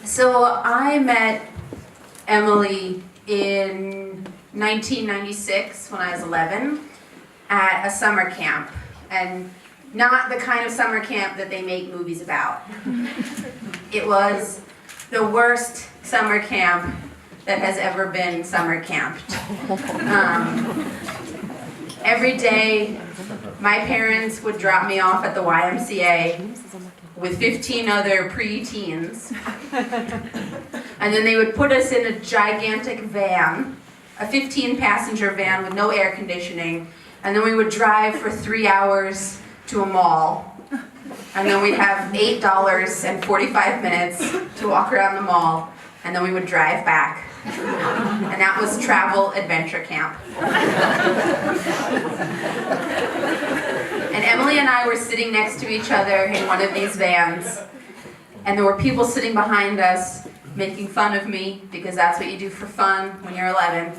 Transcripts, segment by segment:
So I met Emily in 1996 when I was 11 at a summer camp, and not the kind of summer camp that they make movies about. It was the worst summer camp that has ever been summer camped. Every day, my parents would drop me off at the YMCA with 15 other pre-teens. And then they would put us in a gigantic van, a 15-passenger van with no air conditioning, and then we would drive for 3 hours to a mall. And then we'd have $8 and 45 minutes to walk around the mall, and then we would drive back. And that was travel adventure camp. And Emily and I were sitting next to each other in one of these vans, and there were people sitting behind us making fun of me, because that's what you do for fun when you're 11.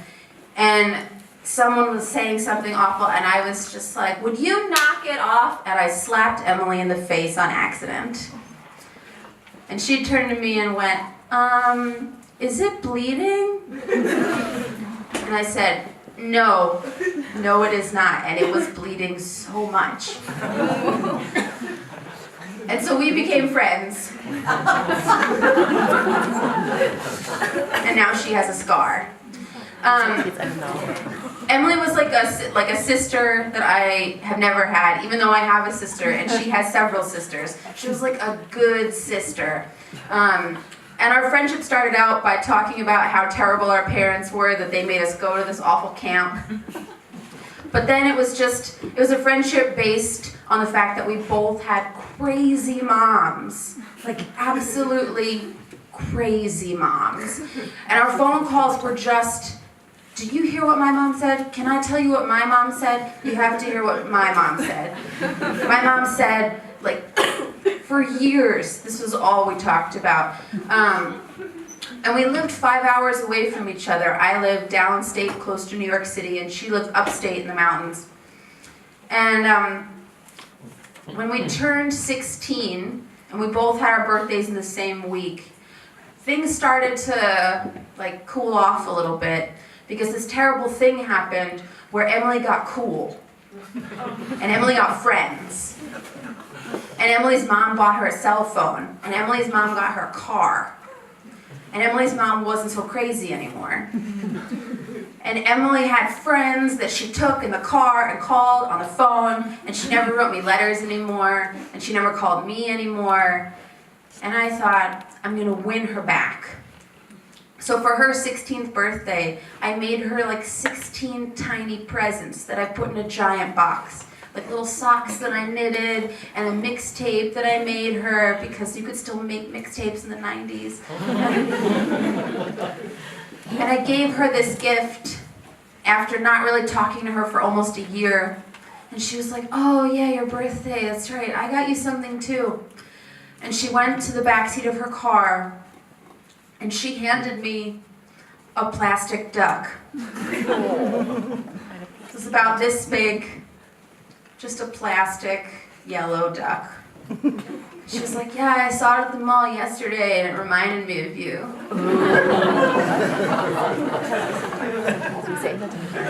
And someone was saying something awful, and I was just like, "Would you knock it off?" And I slapped Emily in the face on accident. And she turned to me and went, "Is it bleeding?" And I said, no, it is not. And it was bleeding so much. And so we became friends. And now she has a scar. Emily was like a sister that I have never had, even though I have a sister, and she has several sisters. She was like a good sister. And our friendship started out by talking about how terrible our parents were, that they made us go to this awful camp. But then it was a friendship based on the fact that we both had crazy moms. Like absolutely crazy moms. And our phone calls were just, "Do you hear what my mom said? Can I tell you what my mom said? You have to hear what my mom said." My mom said, like, for years, this was all we talked about. And we lived 5 hours away from each other. I lived downstate, close to New York City, and she lived upstate in the mountains. And when we turned 16, and we both had our birthdays in the same week, things started to like cool off a little bit, because this terrible thing happened where Emily got cool, and Emily got friends. And Emily's mom bought her a cell phone, and Emily's mom got her a car. And Emily's mom wasn't so crazy anymore. And Emily had friends that she took in the car and called on the phone, and she never wrote me letters anymore, and she never called me anymore. And I thought, I'm gonna win her back. So for her 16th birthday, I made her like 16 tiny presents that I put in a giant box. Like little socks that I knitted, and a mixtape that I made her, because you could still make mixtapes in the 90s. And I gave her this gift after not really talking to her for almost a year. And she was like, "Oh yeah, your birthday, that's right, I got you something too." And she went to the backseat of her car, and she handed me a plastic duck. It was about this big. Just a plastic yellow duck. She was like, "Yeah, I saw it at the mall yesterday and it reminded me of you."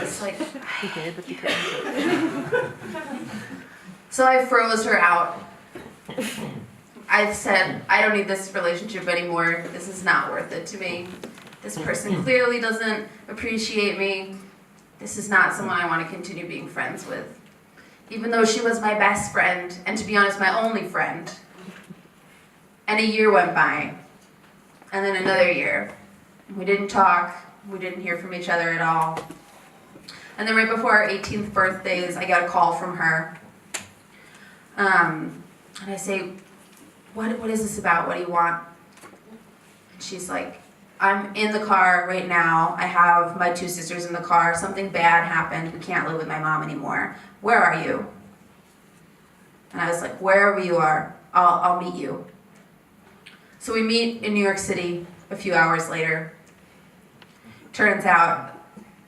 It's like, so I froze her out. I've said, "I don't need this relationship anymore. This is not worth it to me. This person clearly doesn't appreciate me. This is not someone I want to continue being friends with." Even though she was my best friend, and to be honest, my only friend. And a year went by, and then another year. We didn't talk, we didn't hear from each other at all. And then right before our 18th birthdays, I got a call from her. And I say, what is this about? What do you want? And she's like, "I'm in the car right now. I have my 2 sisters in the car. Something bad happened. We can't live with my mom anymore. Where are you?" And I was like, "Wherever you are, I'll meet you." So we meet in New York City a few hours later. Turns out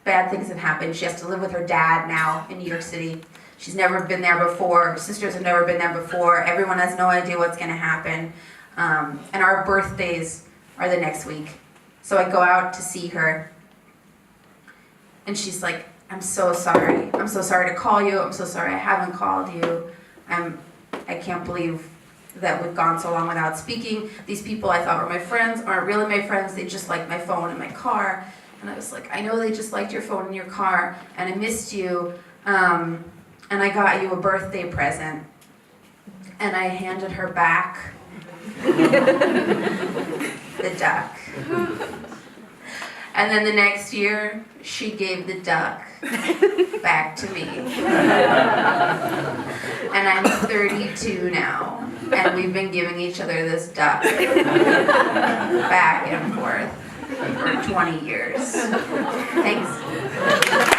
bad things have happened. She has to live with her dad now in New York City. She's never been there before. Her sisters have never been there before. Everyone has no idea what's going to happen. And our birthdays are the next week. So I go out to see her, and she's like, I'm so sorry. I'm so sorry to call you. I'm so sorry I haven't called you. I can't believe that we've gone so long without speaking. These people I thought were my friends aren't really my friends. They just like my phone and my car. And I was like, I know they just liked your phone and your car, and I missed you. And I got you a birthday present. And I handed her back the duck. And then the next year, she gave the duck back to me. And I'm 32 now, and we've been giving each other this duck back and forth for 20 years. Thanks.